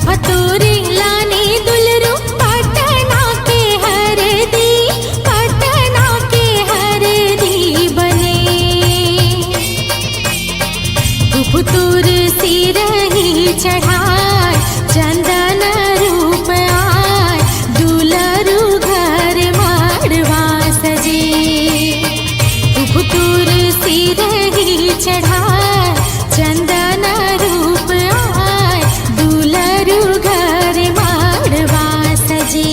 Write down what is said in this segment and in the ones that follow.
हतोरे लाने दुलरू पटना के हर दी, पटना के हर दी बने। गुप्तुर सिरही चढ़ाए चंदन रूप आए, दुलरू घर माड़वा सजे। गुप्तुर सिरही चढ़ाए चंदन रूप आए, दुलरू घर माड़वा सजे।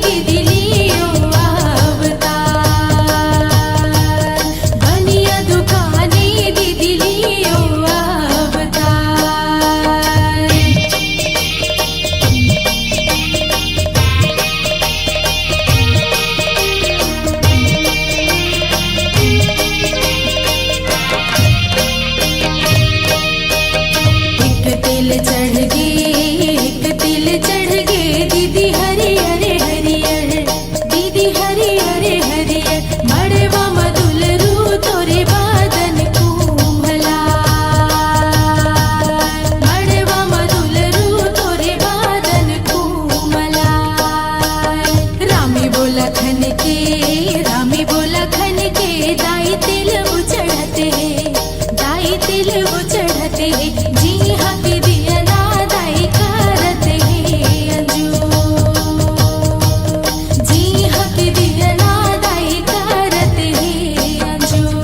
दीदी हे रामी बोला खन के दाई तिल वो चढ़ते हैं, दाई तिल वो चढ़ते हैं, जी हाँ के दिया ना दाई करते हैं अंजूर, जी हाँ के दिया ना दाई करते हैं अंजूर।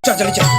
चल चल चल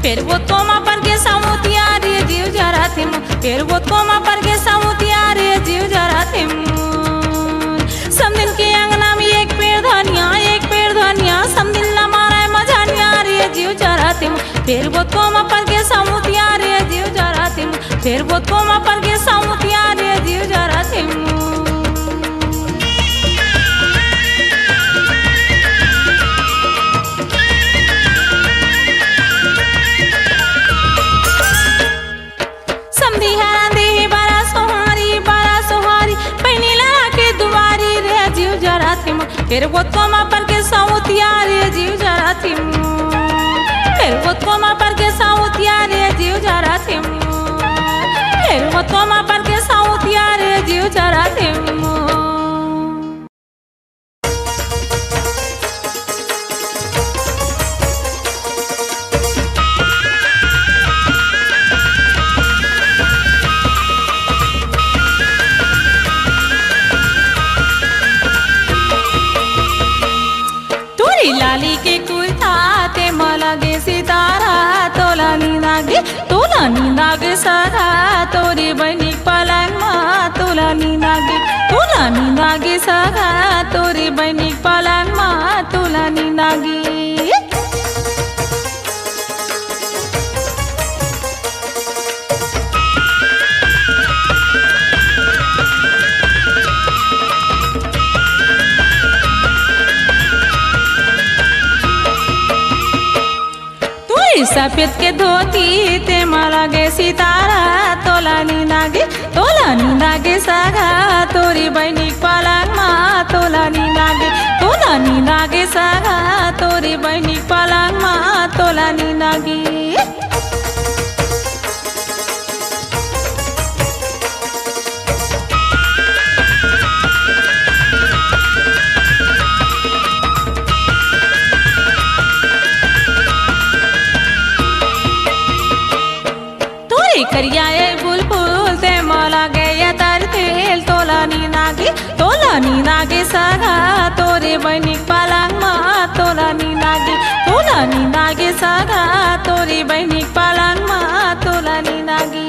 फिर वो तोमा पर के सामुतिया रे जीव जरा थिम, फिर वो तोमा पर के सामुतिया रे जीव जरा थिम। समदिन के अंगना में एक पेड़ धनिया समदिन ला मारा मजानिया रे जीव जरा थिम, फिर वो तोमा पर के सामुतिया रे जीव जरा थिम, फिर वो तोमा पर के सामुतिया रे जीव जरा थिम। फिर वो तोमा पर के साउतिया रे जीव जरा थिम, फिर वो तोमा पर के साउतिया रे जीव जरा थिम, फिर वो तोमा पर के साउतिया रे जीव जरा थिम। लाली के कुर्ता ते मलगे सितारा, तोला नींदागे सगा तोरी बनी पलंगमा, तोला नींदागे सगा तोरी बनी पलंगमा, तुला निंदागी सफेद के धोती ते मला गे सितारा तोला निंदागे सागा तोरी बहिनी पलङमा तोला निंदागे सागा तोरी बहिनी पलङमा तोला निंदागे करियाए बुलबुल ते मला गया तर तेल तोला निंदागे सागा तोरे बहिनी पलङमा तोला निंदागे सागा तोरी बहिनी पलङमा तोला निंदागे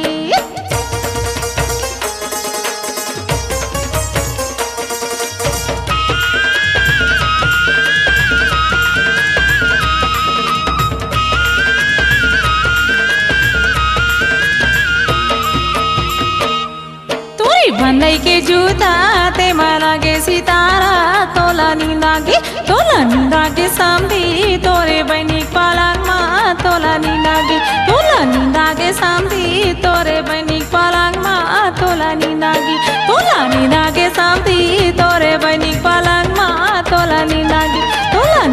भन्दै के जूता ते मला गे सितारा तोला निंदागे साम्धी तोरे बहिनी पलङमा तोला निंदागे साम्धी तोरे बहिनी पलङमा तोला निंदागे साम्धी तोरे बहिनी पलङमा तोला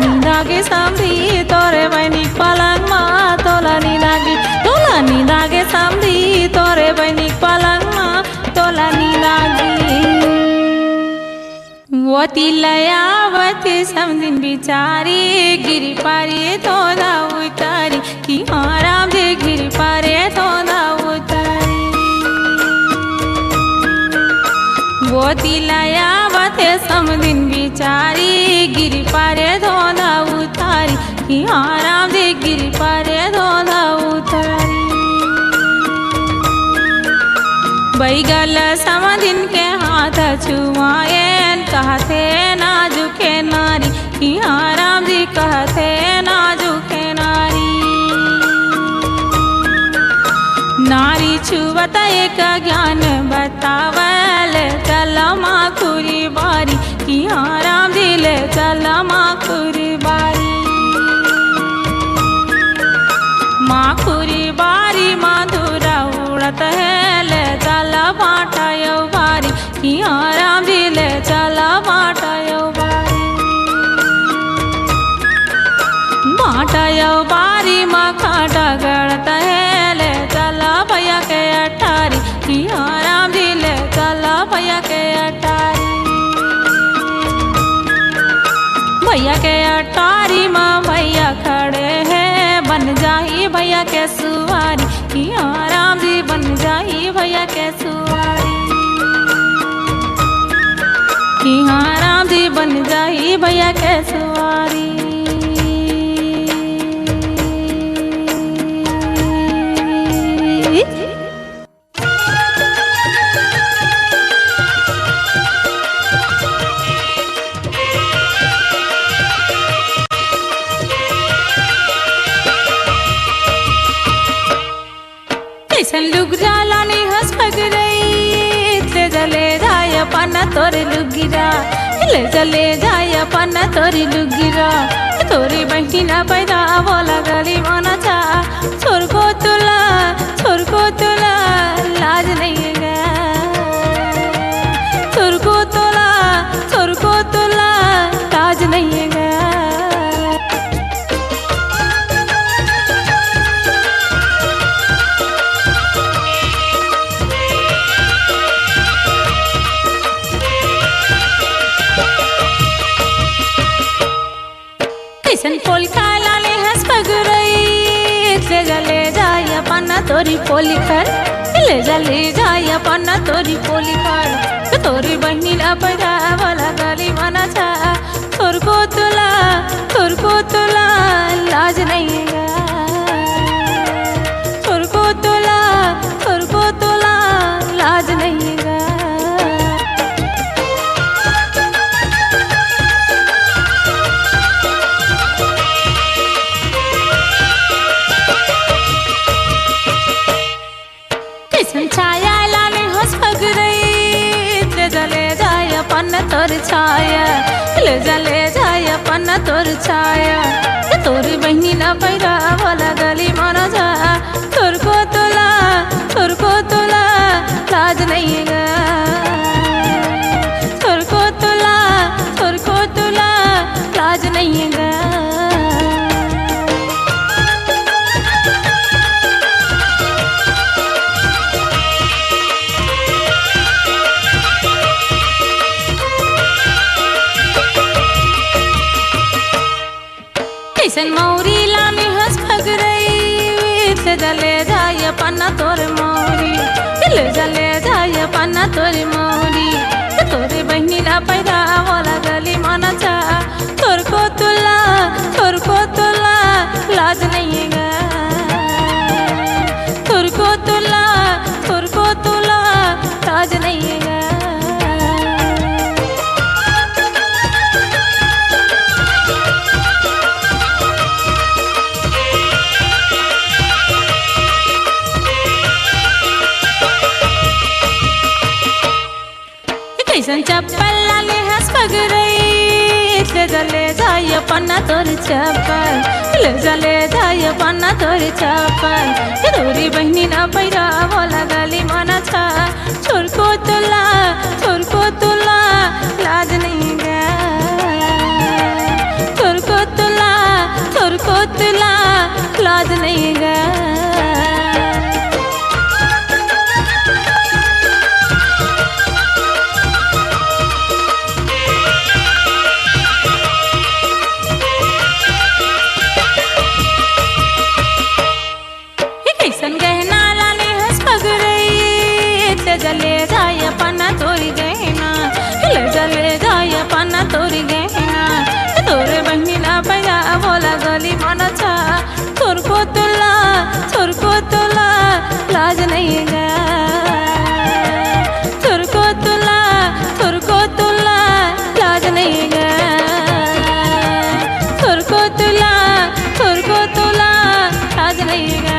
निंदागे साम्धी तोरे बहिनी पलङमा तोला निंदागे साम्धी तोरे बहिनी पलङमा तोला निंदागे वती लयावती समदिन बिचारी गिरी पारे तोला उतारी कि आराम दे गिरी पारे तोला उतारी वती लयावती समदिन बिचारी गिरी पारे तोला उतारी कि आराम दे गिरी पारे तोला उतारी बैगल समदिन के हाथ छुआएन कहते नाजुके नारी कि आराम जी कहते नाजुके नारी छुवत एक ज्ञान बतावल चल माखुरी बारी कि आराम दिल चल माखुरी बारी माधुरा उड़त है चला बाटायो बारी कि आराम दिल चला बाटायो बारी मखाटा गड़त है चला भैया के अटारी कि आराम दिल चला भैया के अटारी माँ भैया खड़े हैं बन जाही भैया के सुवारी कि आराम जी बन जाही भैया के सुवारी कि आराम जी बन जाही भैया के सुवारी लुगरा लानी हंस पगरई ले जले जाय पन्ना तोरे लुगिरा ले जले जाय पन्ना तोरी लुगिरा तोरी बहनी ना पैदा बोला गली माना चा छोर को तुला लाज नहीं है छोर को तुला लाज नहीं है तोरी पोली खर ले जाय पन्ना तोरी पोली खर तोरी बहनी ना पैदा वाला गली माना चा तोर को तुला लाज नहीं है तोर को तुला लाज नहीं है ले जाय अपन तोर छाया तोरी बहनी ना पैरा वाला गली माना जा तोर को तोला लाज नहीं गा तोर को तोला लाज नहीं गा कैसन मौरी लामी हंस फग रही ले जाय पन्ना तोर मौरी ले जाय पन्ना तोर मौरी तोरे बहनी ला पैदा वाला गली माना चा तोर को तुला लाज नहीं गा तोर को तुला लाज नहीं गा कैसन चप्पल लाले हंस पग रही ले जाय पन्ना तोर चप्पल ले जाय पन्ना तोर चप्पल तोरी बहनी ना पैरा वाला गली माना था छोर को तुला लाज नहीं गा छोर को तुला लाज नहीं गा गहना लाले हंस पग रही ले जाय पन्ना तोरी गहना ले जाय पन्ना तोरी गहना तोरे बहनी ना पैदा बोला गली माना था तोर को तुला लाज नहीं गा तोर को तुला लाज नहीं गा तोर को तुला लाज नहीं गा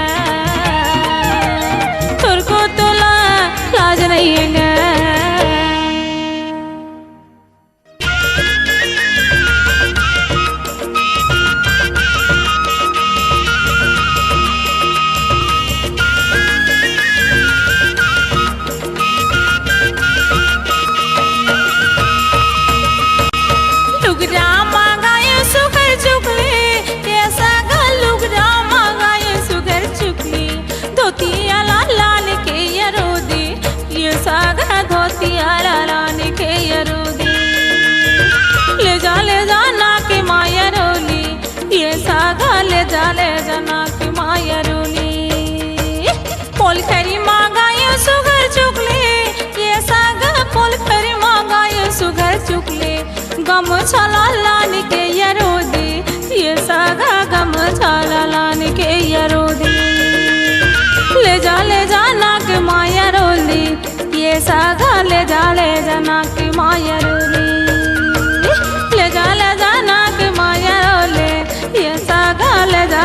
लाज नहीं गा लुगरा मांगाए सुगर चुकले ऐसा गा लुगरा मांगाए सुगर चुकले धोतिया लाल के यरोदी ये सागा धोतिया लाल के यरोदी ले जा ना के माया रोली ये सागा ले जा ना के माया रोली पोल खरी मांगाए सुगर चुकले ये सागा पोल खरी मांगाए सुगर चुकले गम छाला लान के यरोदी ये सागा गम छाला लान के यरोदी ले जा नाक माया रोली ये सागा ले जा नाक माया रोली ले जा नाक माया रोले ये सागा ले जा